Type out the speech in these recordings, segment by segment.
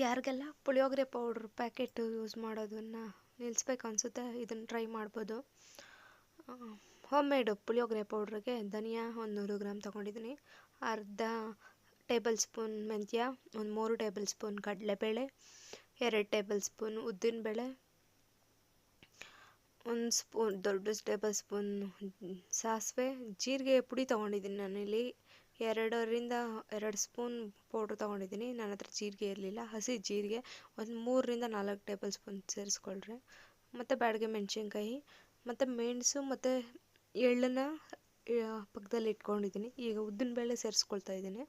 ಯಾರಿಗೆಲ್ಲ puliyogare powder packet use ಮಾಡೋದನ್ನು ನಿಲ್ಲಿಸ್ಬೇಕು ಅನಿಸುತ್ತೆ ಇದನ್ನು ಟ್ರೈ ಮಾಡ್ಬೋದು. ಹೋಮ್ ಮೇಡು ಪುಳಿಯೋಗರೆ ಪೌಡ್ರಿಗೆ ಧನಿಯಾ ಒಂದು 100 ಗ್ರಾಮ್ ತೊಗೊಂಡಿದ್ದೀನಿ, ಅರ್ಧ ಟೇಬಲ್ ಸ್ಪೂನ್ ಮೆಂತ್ಯ, ಒಂದು 3 ಟೇಬಲ್ ಸ್ಪೂನ್ ಕಡಲೆಬೇಳೆ, 2 ಟೇಬಲ್ ಸ್ಪೂನ್ ಉದ್ದಿನಬೇಳೆ, 1 ದೊಡ್ಡ ಟೇಬಲ್ ಸ್ಪೂನ್ ಸಾಸಿವೆ, ಜೀರಿಗೆ ಪುಡಿ ತೊಗೊಂಡಿದ್ದೀನಿ ನಾನಿಲ್ಲಿ 2 ಸ್ಪೂನ್ ಪೌಡ್ರ್ ತೊಗೊಂಡಿದ್ದೀನಿ. ನನ್ನ ಹತ್ರ ಜೀರಿಗೆ ಇರಲಿಲ್ಲ, ಹಸಿ ಜೀರಿಗೆ ಒಂದು 3 4 ಟೇಬಲ್ ಸ್ಪೂನ್ ಸೇರಿಸ್ಕೊಳ್ರಿ. ಮತ್ತು ಬ್ಯಾಡಗೆ ಮೆಣಸಿನ್ಕಾಯಿ ಮತ್ತು ಮೆಣಸು ಮತ್ತು ಎಳ್ಳನ್ನು ಪಕ್ಕದಲ್ಲಿ ಇಟ್ಕೊಂಡಿದ್ದೀನಿ. ಈಗ ಉದ್ದಿನಬೇಳೆ ಸೇರಿಸ್ಕೊಳ್ತಾ ಇದ್ದೀನಿ.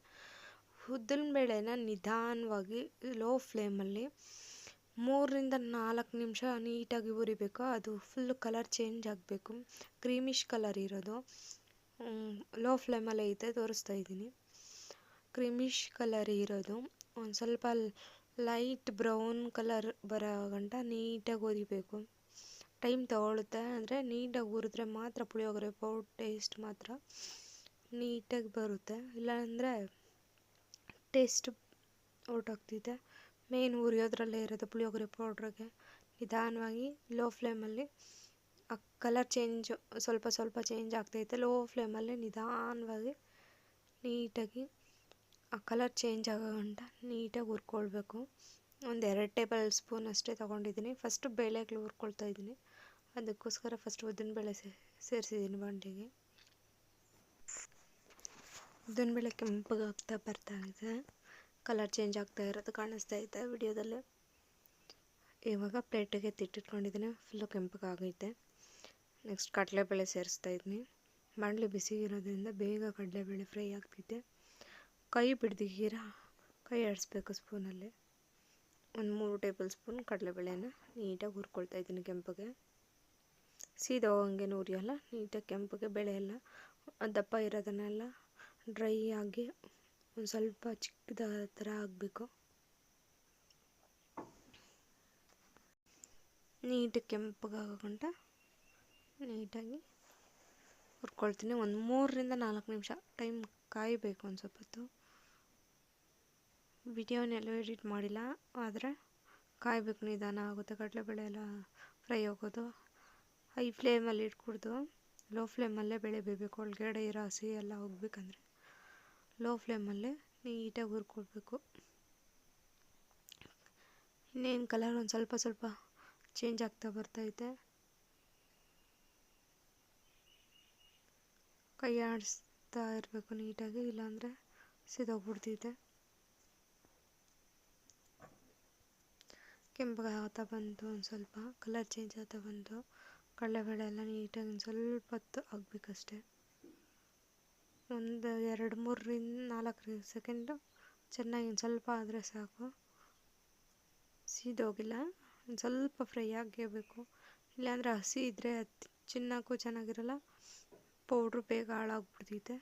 ಉದ್ದಿನಬೇಳೆನ ನಿಧಾನವಾಗಿ ಲೋ ಫ್ಲೇಮಲ್ಲಿ 3 4 ನಿಮಿಷ ನೀಟಾಗಿ ಹುರಿಬೇಕು. ಅದು ಫುಲ್ ಕಲರ್ ಚೇಂಜ್ ಆಗಬೇಕು, ಕ್ರೀಮಿಶ್ ಕಲರ್ ಇರೋದು. ಲೋ ಫ್ಲೇಮಲ್ಲೇ ಐತೆ, ತೋರಿಸ್ತಾ ಇದ್ದೀನಿ. ಕ್ರೀಮಿಶ್ ಕಲರ್ ಇರೋದು ಒಂದು ಸ್ವಲ್ಪ ಲೈಟ್ ಬ್ರೌನ್ ಕಲರ್ ಬರೋ ಗಂಟ ನೀಟಾಗಿ ಹುರಿಬೇಕು. ಟೈಮ್ ತಗೊಳುತ್ತೆ, ಅಂದರೆ ನೀಟಾಗಿ ಹುರಿದ್ರೆ ಮಾತ್ರ ಪುಳಿಯೋಗರೆ ಪೌಡ್ರ್ ಟೇಸ್ಟ್ ಮಾತ್ರ ನೀಟಾಗಿ ಬರುತ್ತೆ, ಇಲ್ಲಾಂದರೆ ಟೇಸ್ಟ್ ಹೊರ್ಟೋಗ್ತಿದೆ. ಮೇನ್ ಹುರಿಯೋದ್ರಲ್ಲೇ ಇರೋದು ಪುಳಿಯೋಗರೆ ಪೌಡ್ರಿಗೆ. ನಿಧಾನವಾಗಿ ಲೋ ಫ್ಲೇಮಲ್ಲಿ ಆ ಕಲರ್ ಸ್ವಲ್ಪ ಚೇಂಜ್ ಆಗ್ತೈತೆ. ಲೋ ಫ್ಲೇಮಲ್ಲಿ ನಿಧಾನವಾಗಿ ನೀಟಾಗಿ ಆ ಕಲರ್ ಚೇಂಜ್ ಆಗೋ ಗಂಟ ನೀಟಾಗಿ ಹುರ್ಕೊಳ್ಬೇಕು. ಒಂದು 2 ಟೇಬಲ್ ಸ್ಪೂನ್ ಅಷ್ಟೇ ತೊಗೊಂಡಿದ್ದೀನಿ. ಫಸ್ಟು ಬೇಳೆಗಳು ಹುರ್ಕೊಳ್ತಾ ಇದ್ದೀನಿ, ಅದಕ್ಕೋಸ್ಕರ ಫಸ್ಟ್ ಉದ್ದಿನಬೇಳೆ ಸೇರಿಸಿದ್ದೀನಿ ಬಾಂಡಿಗೆ. ಉದ್ದಿನಬೇಳೆ ಕೆಂಪಗಾಗ್ತಾ ಬರ್ತಾ ಇದೆ, ಕಲರ್ ಚೇಂಜ್ ಆಗ್ತಾ ಇರೋದು ಕಾಣಿಸ್ತಾ ಇದೆ ವಿಡಿಯೋದಲ್ಲಿ. ಇವಾಗ ಪ್ಲೇಟಿಗೆ ತಿಟ್ಟಿಟ್ಕೊಂಡಿದ್ದೀನಿ, ಫುಲ್ಲು ಕೆಂಪಗಾಗೈತೆ. ನೆಕ್ಸ್ಟ್ ಕಡಲೆಬೇಳೆ ಸೇರಿಸ್ತಾ ಇದ್ದೀನಿ. ಬಾಣಲೆ ಬಿಸಿ ಇರೋದ್ರಿಂದ ಬೇಗ ಕಡಲೆಬೇಳೆ ಫ್ರೈ ಆಗ್ತಿದೆ. ಕೈ ಬಿಡ್ದಿರ ಕೈ ಆಡಿಸ್ಬೇಕು ಸ್ಪೂನಲ್ಲಿ. ಒಂದು 3 ಟೇಬಲ್ ಸ್ಪೂನ್ ಕಡಲೆಬೇಳೆನ ನೀಟಾಗಿ ಹುರ್ಕೊಳ್ತಾ ಇದ್ದೀನಿ ಕೆಂಪಗೆ. ಸೀದಾ ಹೋಗಂಗೆ ಉರಿಯಲ್ಲ, ನೀಟಾಗಿ ಕೆಂಪಗೆ ಬೇಳೆ ಎಲ್ಲ ದಪ್ಪ ಇರೋದನ್ನೆಲ್ಲ ಡ್ರೈ ಆಗಿ ಒಂದು ಸ್ವಲ್ಪ ಚಿಕ್ಕದ ಥರ ಆಗಬೇಕು. ನೀಟಾಗಿ ಕೆಂಪಗಾಗೋ ಗಂಟ ನೀಟಾಗಿ ಹುರ್ಕೊಳ್ತೀನಿ. ಒಂದು 3 4 ನಿಮಿಷ ಟೈಮ್ ಕಾಯಬೇಕು, ಒಂದು ಸ್ವಲ್ಪ ಹೊತ್ತು. ವಿಡಿಯೋನೆಲ್ಲ ಎಡಿಟ್ ಮಾಡಿಲ್ಲ, ಆದರೆ ಕಾಯಬೇಕು, ನಿಧಾನ ಆಗುತ್ತೆ ಕಡಲೆಬೇಳೆ ಎಲ್ಲ ಫ್ರೈ ಆಗೋದು. ಹೈ ಫ್ಲೇಮಲ್ಲಿ ಇಟ್ಕೊಡ್ದು ಲೋ ಫ್ಲೇಮಲ್ಲೇ ಬೇಳೆ ಬೇಯಬೇಕು. ಒಳಗಡೆ ಇರೋ ಹಸಿ ಎಲ್ಲ ಹೋಗ್ಬೇಕಂದ್ರೆ ಲೋ ಫ್ಲೇಮಲ್ಲೇ ನೀಟಾಗಿ ಹುರ್ಕೊಳ್ಬೇಕು. ಇನ್ನೇನು ಕಲರ್ ಒಂದು ಸ್ವಲ್ಪ ಚೇಂಜ್ ಆಗ್ತಾ ಬರ್ತೈತೆ. ಕೈ ಆಡಿಸ್ತಾ ಇರಬೇಕು ನೀಟಾಗಿ, ಇಲ್ಲಾಂದರೆ ಸಿದೋಗ್ಬಿಡ್ತೈತೆ. ಕೆಂಪಗಾಗ್ತಾ ಬಂತು, ಒಂದು ಸ್ವಲ್ಪ ಕಲರ್ ಚೇಂಜ್ ಆಗ್ತಾ ಬಂತು. ಕಡಲೆಬೇಳೆ ಎಲ್ಲ ನೀಟಾಗಿ ಒಂದು ಸ್ವಲ್ಪ ಹೊತ್ತು ಆಗಬೇಕಷ್ಟೆ. ಒಂದು 2 3 4 ಸೆಕೆಂಡು ಚೆನ್ನಾಗಿ ಒಂದು ಸ್ವಲ್ಪ ಆದರೆ ಸಾಕು. ಸೀದೋಗಿಲ್ಲ, ಒಂದು ಸ್ವಲ್ಪ ಫ್ರೈ ಆಗಬೇಕು, ಇಲ್ಲಾಂದರೆ ಹಸಿ ಇದ್ದರೆ ಚಿನ್ನಕ್ಕೂ ಚೆನ್ನಾಗಿರಲ್ಲ, ಪೌಡ್ರು ಬೇಗ ಹಾಳಾಗ್ಬಿಡ್ತೈತೆ.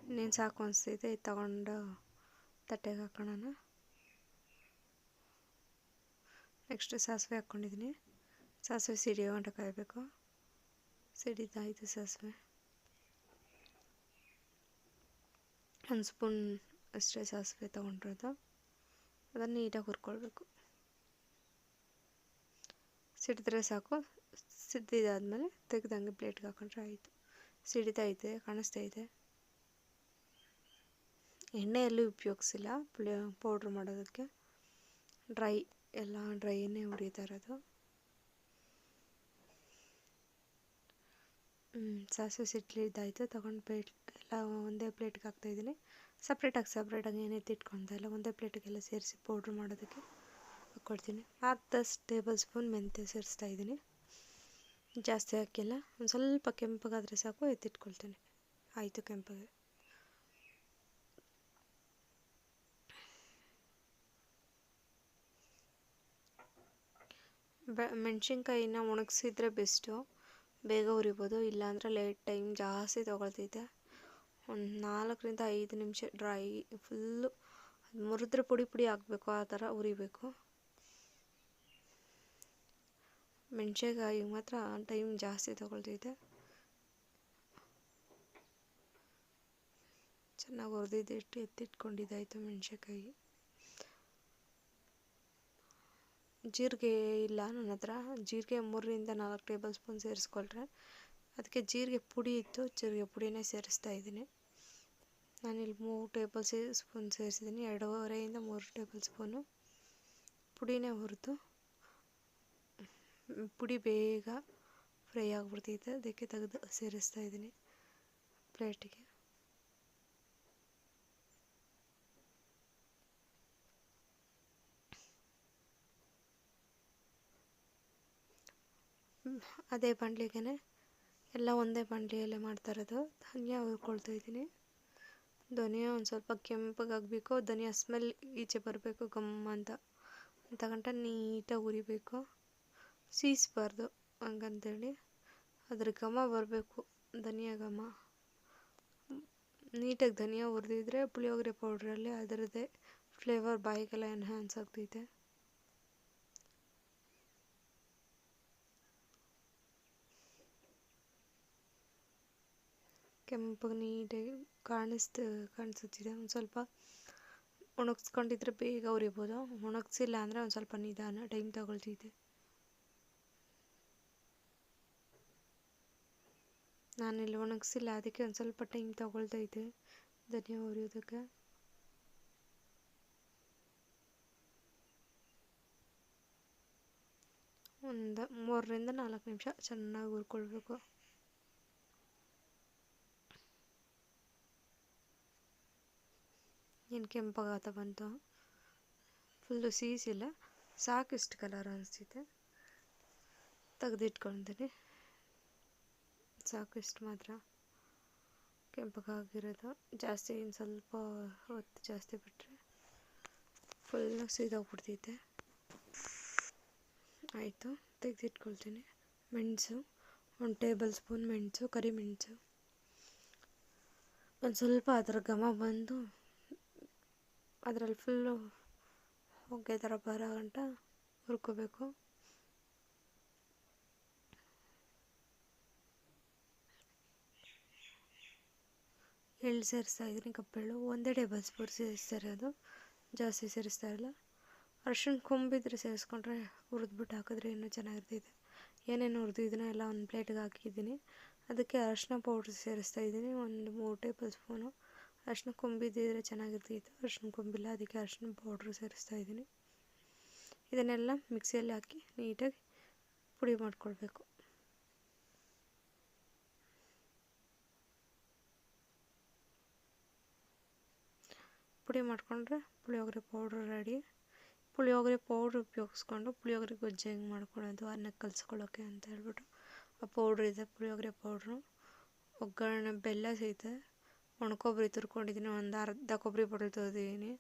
ಇನ್ನೇನು ಸಾಕು ಅನಿಸ್ತೈತೆ, ಇದು ತಗೊಂಡು ತಟ್ಟೆಗೆ ಹಾಕೋಣ. ನೆಕ್ಸ್ಟ್ ಸಾಸಿವೆ ಹಾಕ್ಕೊಂಡಿದ್ದೀನಿ. ಸಾಸಿವೆ ಸಿಡಿಯೋ ಗಂಟ ಕಾಯಬೇಕು. ಸಿಡಿತಾಯಿತು ಸಾಸಿವೆ. 1 ಸ್ಪೂನ್ ಅಷ್ಟೇ ಸಾಸಿವೆ ತೊಗೊಂಡಿರೋದು, ಅದನ್ನು ನೀಟಾಗಿ ಹುರ್ಕೊಳ್ಬೇಕು. ಸಿಡಿದ್ರೆ ಸಾಕು. ಸಿಡಿದಾದ್ಮೇಲೆ ತೆಗೆದಂಗೆ ಪ್ಲೇಟ್ಗೆ ಹಾಕೊಂಡ್ರೆ ಆಯಿತು. ಸಿಡಿತೈತೆ, ಕಾಣಿಸ್ತೈತೆ. ಎಣ್ಣೆಯಲ್ಲೂ ಉಪಯೋಗಿಸಿಲ್ಲ ಪೌಡ್ರ್ ಮಾಡೋದಕ್ಕೆ, ಡ್ರೈನೇ ಹುರಿತಾ ಇರೋದು. ಸಾಸಿವೆ ಸಿಡ್ಲಿದ್ದಾಯಿತು, ತೊಗೊಂಡು ಪ್ಲೇಟ್ ಎಲ್ಲ ಒಂದೇ ಪ್ಲೇಟ್ಗೆ ಹಾಕ್ತಾಯಿದ್ದೀನಿ. ಸಪ್ರೇಟಾಗಿ ಏನೇ ತಿಟ್ಕೊಳ್ತಾ ಇಲ್ಲ, ಒಂದೇ ಪ್ಲೇಟಿಗೆಲ್ಲ ಸೇರಿಸಿ ಪೌಡ್ರ್ ಮಾಡೋದಕ್ಕೆ ಹಾಕ್ಕೊಳ್ತೀನಿ. 10 ಟೇಬಲ್ ಸ್ಪೂನ್ ಮೆಂತ್ಯ ಸೇರಿಸ್ತಾ ಇದ್ದೀನಿ, ಜಾಸ್ತಿ ಹಾಕಿಲ್ಲ. ಒಂದು ಸ್ವಲ್ಪ ಕೆಂಪಗಾದರೆ ಸಾಕು, ಎತ್ತಿಟ್ಕೊಳ್ತೀನಿ. ಆಯಿತು ಕೆಂಪಗೆ. ಮೆಣಸಿನ್ಕಾಯಿನ ಒಣಗಿಸಿದ್ರೆ ಬೆಸ್ಟು, ಬೇಗ ಹುರಿಬೋದು. ಇಲ್ಲಾಂದರೆ ಟೈಮ್ ಜಾಸ್ತಿ ತೊಗೊಳ್ತೈತೆ. ಒಂದು 4 5 ನಿಮಿಷ ಡ್ರೈ ಫುಲ್ಲು ಮುರಿದ್ರೆ ಪುಡಿ ಆಗಬೇಕು, ಆ ಥರ ಹುರಿಬೇಕು. ಮೆಣಸಿನ್ಕಾಯಿಗೆ ಮಾತ್ರ ಟೈಮ್ ಜಾಸ್ತಿ ತೊಗೊಳ್ತೈತೆ. ಚೆನ್ನಾಗಿ ಹುರಿದಿಟ್ಟು ಎತ್ತಿಟ್ಕೊಂಡಿದ್ದಾಯಿತು. ಮೆಣಸಿನ್ಕಾಯಿ, ಜೀರಿಗೆ ಇಲ್ಲ ನನ್ನ ಹತ್ರ. ಜೀರಿಗೆ 3-4 ಟೇಬಲ್ ಸ್ಪೂನ್ ಸೇರಿಸ್ಕೊಳ್ರೆ, ಅದಕ್ಕೆ ಜೀರಿಗೆ ಪುಡಿ ಇತ್ತು, ಜೀರಿಗೆ ಪುಡಿನೇ ಸೇರಿಸ್ತಾ ಇದ್ದೀನಿ. ನಾನಿಲ್ಲಿ 3 ಟೇಬಲ್ ಸ್ಪೂನ್ ಸೇರಿಸಿದ್ದೀನಿ. 2.5-3 ಟೇಬಲ್ ಸ್ಪೂನು ಪುಡಿನೇ ಹುರಿದು. ಪುಡಿ ಬೇಗ ಫ್ರೈ ಆಗಿಬಿಡ್ತೈತೆ, ಅದಕ್ಕೆ ತೆಗೆದು ಸೇರಿಸ್ತಾ ಇದ್ದೀನಿ ಪ್ಲೇಟಿಗೆ. ಅದೇ ಬಾಣಲಿಗೆ ಎಲ್ಲ ಒಂದೇ ಬಾಣಲಿಯಲ್ಲೇ ಮಾಡ್ತಾ ಇರೋದು. ಧನಿಯಾ ಹುರ್ಕೊಳ್ತಾ ಇದ್ದೀನಿ. ಧನಿಯಾ ಒಂದು ಸ್ವಲ್ಪ ಕೆಂಪಗಾಗಬೇಕು, ಧನಿಯಾ ಸ್ಮೆಲ್ ಈಚೆ ಬರಬೇಕು ಗಮ್ಮ ಅಂತ ಗಂಟ ನೀಟಾಗಿ ಹುರಿಬೇಕು. ಸೀಸ್ಬಾರ್ದು, ಹಂಗಂತೇಳಿ ಅದ್ರ ಘಮ ಬರಬೇಕು, ಧನಿಯಾ ಘಮ. ನೀಟಾಗಿ ಧನಿಯಾ ಹುರಿದಿದ್ರೆ ಪುಳಿಯೋಗರೆ ಪೌಡ್ರಲ್ಲಿ ಅದರದ್ದೇ ಫ್ಲೇವರ್ ಬಾಯಿಗೆಲ್ಲ ಎನ್ಹ್ಯಾನ್ಸ್ ಆಗ್ತೈತೆ. ಕೆಂಪಗೆ ನೀಟಾಗಿ ಕಾಣಿಸುತ್ತಿದೆ. ಒಂದು ಸ್ವಲ್ಪ ಒಣಗಿಸ್ಕೊಂಡಿದ್ರೆ ಬೇಗ ಹುರಿಬೋದು, ಒಣಗಿಸಿಲ್ಲ ಅಂದರೆ ಒಂದು ಸ್ವಲ್ಪ ನಿಧಾನ ಟೈಮ್ ತಗೊಳ್ತಿದ್ದೆ. ನಾನಿಲ್ಲಿ ಒಣಗಿಸಿಲ್ಲ, ಅದಕ್ಕೆ ಒಂದು ಸ್ವಲ್ಪ ಟೈಮ್ ತಗೊಳ್ತೈತೆ ಧನಿಯಾ ಹುರಿಯೋದಕ್ಕೆ. ಒಂದು 3-4 ನಿಮಿಷ ಚೆನ್ನಾಗಿ ಹುರ್ಕೊಳ್ಬೇಕು. ಏನು ಕೆಂಪಾಗತ್ತ ಬಂತು, ಫುಲ್ಲು ಸೀಸಿಲ್ಲ, ಸಾಕಿಷ್ಟು ಕಲರ್ ಅನಿಸ್ತಿದೆ. ತೆಗೆದಿಟ್ಕೊಳ್ತೀನಿ, ಸಾಕಿಷ್ಟು ಮಾತ್ರ ಕೆಂಪಗಾಗಿರೋದು. ಜಾಸ್ತಿ ಇನ್ನು ಸ್ವಲ್ಪ ಹೊತ್ತು ಜಾಸ್ತಿ ಬಿಟ್ಟರೆ ಫುಲ್ಲು ಸೀದೋಗ್ಬಿಡ್ತೈತೆ. ಆಯಿತು, ತೆಗೆದಿಟ್ಕೊಳ್ತೀನಿ. ಮೆಣಸು 1 ಟೇಬಲ್ ಸ್ಪೂನ್ ಮೆಣಸು, ಕರಿಮೆಣಸು. ಒಂದು ಸ್ವಲ್ಪ ಅದರ ಘಮ ಬಂದು ಅದರಲ್ಲಿ ಫುಲ್ಲು ಹೊಗೆ ಥರ ಬರೋ ಗಂಟ ಹುರ್ಕೋಬೇಕು. ಎಳ್ಳು ಸೇರಿಸ್ತಾ ಇದ್ದೀನಿ, ಕಪ್ಪೆಳ್ಳು 1 ಟೇಬಲ್ ಸ್ಪೂನ್ ಸೇರಿಸ್ತಾ ಇರೋದು, ಜಾಸ್ತಿ ಸೇರಿಸ್ತಾ ಇಲ್ಲ. ಅರಿಶಿಣ ಕೊಂಬಿದ್ರೆ ಸೇರಿಸ್ಕೊಂಡ್ರೆ ಹುರಿದ್ಬಿಟ್ಟು ಹಾಕಿದ್ರೆ ಇನ್ನೂ ಚೆನ್ನಾಗಿರ್ತೈತೆ. ಏನೇನು ಹುರಿದಿದ್ದೀನೋ ಎಲ್ಲ ಒಂದು ಪ್ಲೇಟಿಗೆ ಹಾಕಿದ್ದೀನಿ. ಅದಕ್ಕೆ ಅರಿಶಿಣ ಪೌಡ್ರ್ ಸೇರಿಸ್ತಾ ಇದ್ದೀನಿ, 3 ಟೇಬಲ್ ಸ್ಪೂನು. ಅರಿಶಿಣ ಕೊಂಬಿದ್ದಿದ್ರೆ ಚೆನ್ನಾಗಿರ್ತೈತೆ, ಅರಿಶಿಣ ಕೊಂಬಿಲ್ಲ, ಅದಕ್ಕೆ ಅರಿಶಿಣ ಪೌಡ್ರು ಸೇರಿಸ್ತಾ ಇದ್ದೀನಿ. ಇದನ್ನೆಲ್ಲ ಮಿಕ್ಸಿಯಲ್ಲಿ ಹಾಕಿ ನೀಟಾಗಿ ಪುಡಿ ಮಾಡ್ಕೊಳ್ಬೇಕು. ಪುಡಿ ಮಾಡಿಕೊಂಡ್ರೆ puliyogare powder ready. Puliyogare powder ಉಪಯೋಗಿಸ್ಕೊಂಡು ಪುಳಿಯೋಗರೆ ಗೊಜ್ಜು ಹೆಂಗೆ ಮಾಡ್ಕೊಳ್ಳೋದು ಅನ್ನಕ್ಕೆ ಕಲಿಸ್ಕೊಳ್ಳೋಕ್ಕೆ ಅಂತ ಹೇಳ್ಬಿಟ್ಟು ಆ ಪೌಡ್ರ್ ಇದೆ, ಪುಳಿಯೋಗರೆ ಪೌಡ್ರು. ಒಗ್ಗರಣೆ ಬೆಲ್ಲ ಸಹಿತ ಒಣಕೊಬ್ಬರಿ ತುರ್ಕೊಂಡಿದ್ದೀನಿ, ಒಂದು ಅರ್ಧ ಕೊಬ್ಬರಿ ಬೊಡಲ್ ತೊಗೊಂಡಿದ್ದೀನಿ.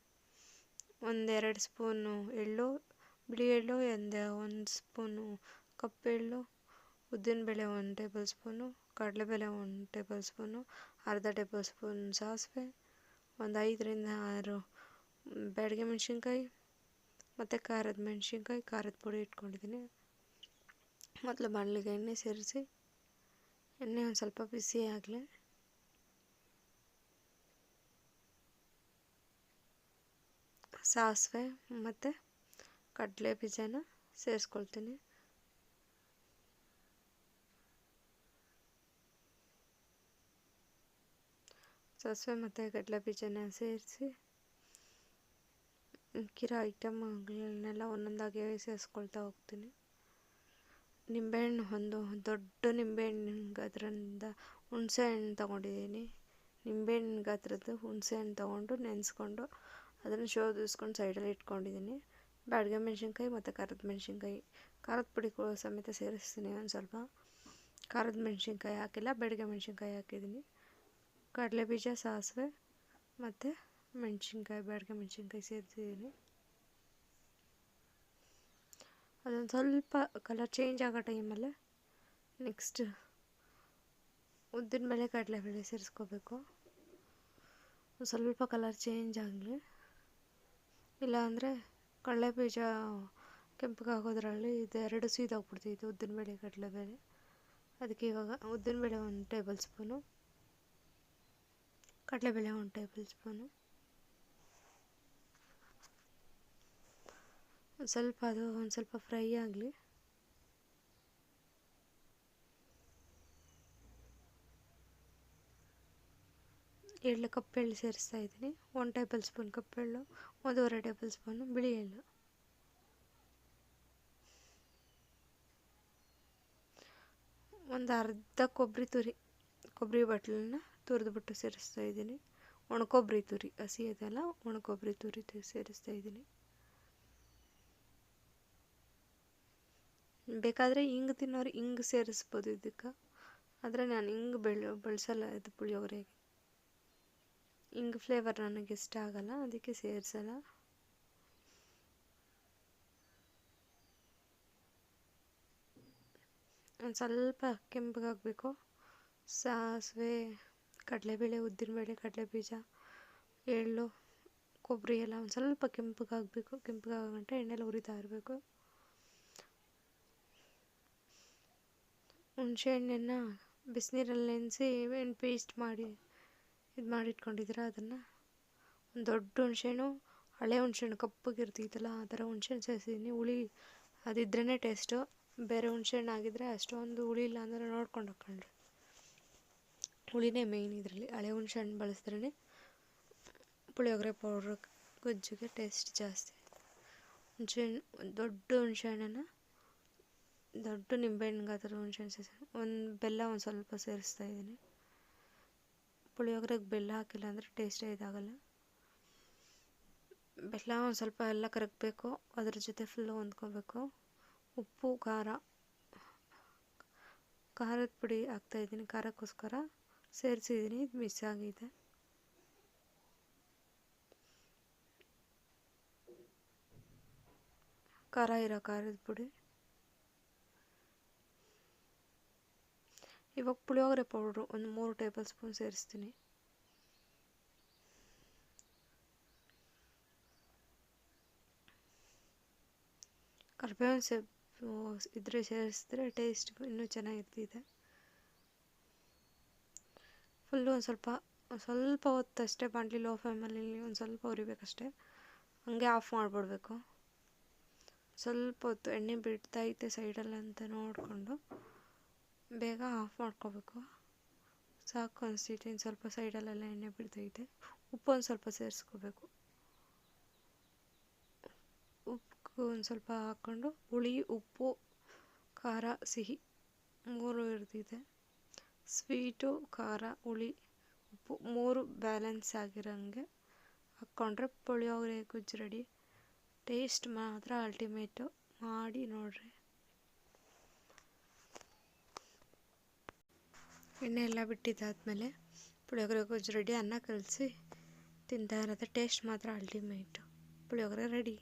1-2 ಸ್ಪೂನು ಎಳ್ಳು, ಬಿಳಿ ಎಳ್ಳು, 1 ಸ್ಪೂನು ಕಪ್ಪೆಳ್ಳು, ಉದ್ದಿನಬೇಳೆ 1 ಟೇಬಲ್ ಸ್ಪೂನು, ಕಡಲೆಬೇಳೆ 1 ಟೇಬಲ್ ಸ್ಪೂನು, ಅರ್ಧ ಟೇಬಲ್ ಸ್ಪೂನ್ ಸಾಸಿವೆ, ಒಂದು 5-6 ಬ್ಯಾಡಗೆ ಮೆಣಸಿನ್ಕಾಯಿ ಮತ್ತು ಖಾರದ ಮೆಣಸಿನ್ಕಾಯಿ, ಖಾರದ ಪುಡಿ ಇಟ್ಕೊಂಡಿದ್ದೀನಿ. ಮೊದಲು ಬಾಣಲಿಗೆ ಎಣ್ಣೆ ಸೇರಿಸಿ, ಎಣ್ಣೆ ಒಂದು ಸ್ವಲ್ಪ ಬಿಸಿ ಆಗಲಿ. ಸಾಸಿವೆ ಮತ್ತು ಕಡಲೆ ಬೀಜನ ಸೇರಿಸ್ಕೊಳ್ತೀನಿ. ಸಾಸಿವೆ ಮತ್ತು ಕಡಲೆ ಬೀಜನ ಸೇರಿಸಿ ಮಿಕ್ಕಿರೋ ಐಟಮ್ಗಳನ್ನೆಲ್ಲ ಒಂದೊಂದಾಗಿ ಸೇರಿಸ್ಕೊಳ್ತಾ ಹೋಗ್ತೀನಿ. ನಿಂಬೆಹಣ್ಣು ಒಂದು ದೊಡ್ಡ ನಿಂಬೆಹಣ್ಣು ಗಾತ್ರದಿಂದ ಹುಣಸೆಹಣ್ಣು ತೊಗೊಂಡಿದ್ದೀನಿ. ನಿಂಬೆಹಣ್ಣು ಗಾತ್ರದ್ದು ಹುಣಸೆಹಣ್ಣು ತೊಗೊಂಡು ನೆನೆಸ್ಕೊಂಡು ಅದನ್ನು ಶೋಧಿಸ್ಕೊಂಡು ಸೈಡಲ್ಲಿ ಇಟ್ಕೊಂಡಿದ್ದೀನಿ. ಬ್ಯಾಡಗೆ ಮೆಣಸಿನ್ಕಾಯಿ ಮತ್ತು ಖಾರದ ಮೆಣಸಿನ್ಕಾಯಿ, ಖಾರದ ಪುಡಿ ಸಮೇತ ಸೇರಿಸ್ತೀನಿ. ಒಂದು ಸ್ವಲ್ಪ ಖಾರದ ಮೆಣಸಿನ್ಕಾಯಿ ಹಾಕಿಲ್ಲ, ಬ್ಯಾಡಗೆ ಮೆಣಸಿನ್ಕಾಯಿ ಹಾಕಿದ್ದೀನಿ. ಕಡಲೆ ಬೀಜ, ಸಾಸಿವೆ ಮತ್ತು ಮೆಣಸಿನ್ಕಾಯಿ, ಬ್ಯಾಡಗೆ ಮೆಣಸಿನ್ಕಾಯಿ ಸೇರಿಸಿದ್ದೀನಿ. ಅದೊಂದು ಸ್ವಲ್ಪ ಕಲರ್ ಚೇಂಜ್ ಆಗೋ ಟೈಮಲ್ಲೇ ನೆಕ್ಸ್ಟ್ ಉದ್ದಿನಬೇಳೆ, ಕಡಲೆಬೇಳೆ ಸೇರಿಸ್ಕೋಬೇಕು. ಸ್ವಲ್ಪ ಕಲರ್ ಚೇಂಜ್ ಆಗಲಿ, ಇಲ್ಲಾಂದರೆ ಕಡಲೆಬೀಜ ಕೆಂಪಗಾಗೋದ್ರಲ್ಲಿ ಇದೆರಡು ಸೀದೋಗ್ಬಿಡ್ತೈತೆ, ಉದ್ದಿನಬೇಳೆ ಕಡಲೆಬೇಳೆ. ಅದಕ್ಕೆ ಇವಾಗ ಉದ್ದಿನಬೇಳೆ 1 ಟೇಬಲ್ ಸ್ಪೂನು, ಕಡಲೆಬೇಳೆ 1 ಟೇಬಲ್ ಸ್ಪೂನು. ಒಂದು ಸ್ವಲ್ಪ ಫ್ರೈ ಆಗಲಿ. ಕಪ್ಪೆಳ್ಳು ಸೇರಿಸ್ತಾ ಇದ್ದೀನಿ. 1 ಟೇಬಲ್ ಸ್ಪೂನ್ ಕಪ್ಪೆಳ್ಳು, 1.5 ಟೇಬಲ್ ಸ್ಪೂನು ಬಿಳಿ ಎಳ್ಳು, ಒಂದು ಅರ್ಧ ಕೊಬ್ಬರಿ ಬಟ್ಲನ್ನ ತುರಿದ್ಬಿಟ್ಟು ಸೇರಿಸ್ತಾ ಇದ್ದೀನಿ. ಒಣಕೊಬ್ಬರಿ ತುರಿ, ಹಸಿ ಅದೆಲ್ಲ ಒಣಕೊಬ್ಬರಿ ತುರಿ ಸೇರಿಸ್ತಾ ಇದ್ದೀನಿ. ಬೇಕಾದರೆ ಹಿಂಗೆ ತಿನ್ನೋರು ಹಿಂಗೆ ಸೇರಿಸ್ಬೋದು ಇದಕ್ಕೆ, ಆದರೆ ನಾನು ಹಿಂಗೆ ಬಳಸಲ್ಲ ಇದು ಪುಳಿಯೋಗರೆಗೆ. ಹಿಂಗೆ ಫ್ಲೇವರ್ ನನಗೆ ಇಷ್ಟ ಆಗಲ್ಲ, ಅದಕ್ಕೆ ಸೇರಿಸಲ್ಲ. ಒಂದು ಸ್ವಲ್ಪ ಕೆಂಪಗಾಗಬೇಕು. ಸಾಸಿವೆ, ಕಡಲೆಬೇಳೆ, ಉದ್ದಿನಬೇಳೆ, ಕಡಲೆಬೀಜ, ಎಳ್ಳು, ಕೊಬ್ಬರಿ ಎಲ್ಲ ಒಂದು ಸ್ವಲ್ಪ ಕೆಂಪಗಾಗಬೇಕು. ಕೆಂಪಗಾಗಂಟ ಎಣ್ಣೆಲ್ಲ ಉರಿತಾ ಇರಬೇಕು. ಹುಣಸೆಹಣ್ಣನ್ನು ಬಿಸಿನೀರಲ್ಲಿ ನೆನೆಸಿ ಏನು ಪೇಸ್ಟ್ ಮಾಡಿ ಮಾಡಿಟ್ಕೊಂಡಿದ್ದೀರ ಅದನ್ನು ಒಂದು ದೊಡ್ಡ ಹುಣಸೆಹಣ್ಣು, ಹಳೆ ಹುಣಸೆಹಣ್ಣು ಕಪ್ಪಗಿರ್ತೈತಲ್ಲ ಆ ಥರ ಹುಣಸೆಹಣ್ಣು ಸೇರಿಸಿದ್ದೀನಿ. ಹುಳಿ ಅದಿದ್ರೇ ಟೇಸ್ಟು. ಬೇರೆ ಹುಣಸೆಹಣ್ಣು ಆಗಿದ್ದರೆ ಅಷ್ಟೊಂದು ಹುಳಿ ಇಲ್ಲ ಅಂದರೆ ನೋಡ್ಕೊಂಡು ಹಾಕ್ಕೊಂಡ್ರಿ. ಹುಳಿನೇ ಮೇಯ್ನ್ ಇದರಲ್ಲಿ. ಹಳೆ ಹುಣಸೆಹಣ್ಣು ಬಳಸಿದ್ರೇ ಪುಳಿಯೋಗರೆ ಪೌಡ್ರ್ ಗೊಜ್ಜಿಗೆ ಟೇಸ್ಟ್ ಜಾಸ್ತಿ. ದೊಡ್ಡ ಹುಣಸೆಹಣ್ಣನ್ನು ದೊಡ್ಡ ನಿಂಬೆಹಣ್ಣು ಗಾತ್ರದ ಹುಣಸೆಹಣ್ಣು ಸೇರಿಸಿ ಬೆಲ್ಲ ಒಂದು ಸ್ವಲ್ಪ ಸೇರಿಸ್ತಾ ಇದ್ದೀನಿ. ಪುಳಿಯೋಗರೆಗೆ ಬೆಲ್ಲ ಹಾಕಿಲ್ಲ ಅಂದರೆ ಟೇಸ್ಟೇ ಇದಾಗಲ್ಲ. ಬೆಲ್ಲ ಒಂದು ಸ್ವಲ್ಪ ಎಲ್ಲ ಕರಗಬೇಕು, ಅದ್ರ ಜೊತೆ ಫುಲ್ಲು ಹೊಂದ್ಕೋಬೇಕು. ಉಪ್ಪು, ಖಾರದ ಪುಡಿ ಹಾಕ್ತಾಯಿದ್ದೀನಿ, ಖಾರಕ್ಕೋಸ್ಕರ ಸೇರಿಸಿದ್ದೀನಿ. ಇದು ಮಿಸ್ ಆಗಿದೆ. ಖಾರದ ಪುಡಿ. ಇವಾಗ ಪುಳಿಯೋಗರೆ ಪೌಡ್ರು ಒಂದು 3 ಟೇಬಲ್ ಸ್ಪೂನ್ ಸೇರಿಸ್ತೀನಿ. ಕರಿಬೇವಿನ ಸೊಪ್ಪು ಇದ್ರೆ ಸೇರಿಸಿದ್ರೆ ಟೇಸ್ಟ್ ಇನ್ನೂ ಚೆನ್ನಾಗಿರ್ತಿದೆ. ಫುಲ್ಲು ಒಂದು ಸ್ವಲ್ಪ ಹೊತ್ತಷ್ಟೇ ಬಾಣಲಿ ಲೋ ಫ್ಲೇಮಲ್ಲಿ ಒಂದು ಸ್ವಲ್ಪ ಉರಿಬೇಕಷ್ಟೇ. ಹಂಗೆ ಆಫ್ ಮಾಡಿಬಿಡ್ಬೇಕು. ಸ್ವಲ್ಪ ಹೊತ್ತು ಎಣ್ಣೆ ಬಿಡ್ತೈತೆ ಸೈಡಲ್ಲಿ ಅಂತ ನೋಡಿಕೊಂಡು ಬೇಗ ಆಫ್ ಮಾಡ್ಕೋಬೇಕು. ಸಾಕು ಅನಿಸ್ತೈತೆ. ಇನ್ನು ಸ್ವಲ್ಪ ಸೈಡಲ್ಲೆಲ್ಲ ಎಣ್ಣೆ ಬಿಡ್ತೈತೆ. ಉಪ್ಪು ಒಂದು ಸ್ವಲ್ಪ ಸೇರಿಸ್ಕೋಬೇಕು. ಉಪ್ಪು ಒಂದು ಸ್ವಲ್ಪ ಹಾಕ್ಕೊಂಡು ಹುಳಿ, ಉಪ್ಪು, ಖಾರ, ಸಿಹಿ 3 ಇರ್ತಿದೆ. ಸ್ವೀಟು, ಖಾರ, ಹುಳಿ, ಉಪ್ಪು 3 ಬ್ಯಾಲೆನ್ಸ್ ಆಗಿರೋಂಗೆ ಹಾಕ್ಕೊಂಡ್ರೆ ಪುಳಿಯೋಗರೆ ಗೊಜ್ಜು ರೆಡಿ. ಟೇಸ್ಟ್ ಮಾತ್ರ ಅಲ್ಟಿಮೇಟು. ಮಾಡಿ ನೋಡ್ರಿ. ಎಣ್ಣೆ ಎಲ್ಲ ಬಿಟ್ಟಿದ್ದಾದಮೇಲೆ ಪುಳಿಯೋಗರೆ ಗೊಜ್ಜು ರೆಡಿ. ಅನ್ನ ಕಲಸಿ ತಿಂತಾ ಇರೋದು. ಟೇಸ್ಟ್ ಮಾತ್ರ ಅಲ್ಟಿಮೇಟು. ಪುಳಿಯೋಗರೆ ರೆಡಿ.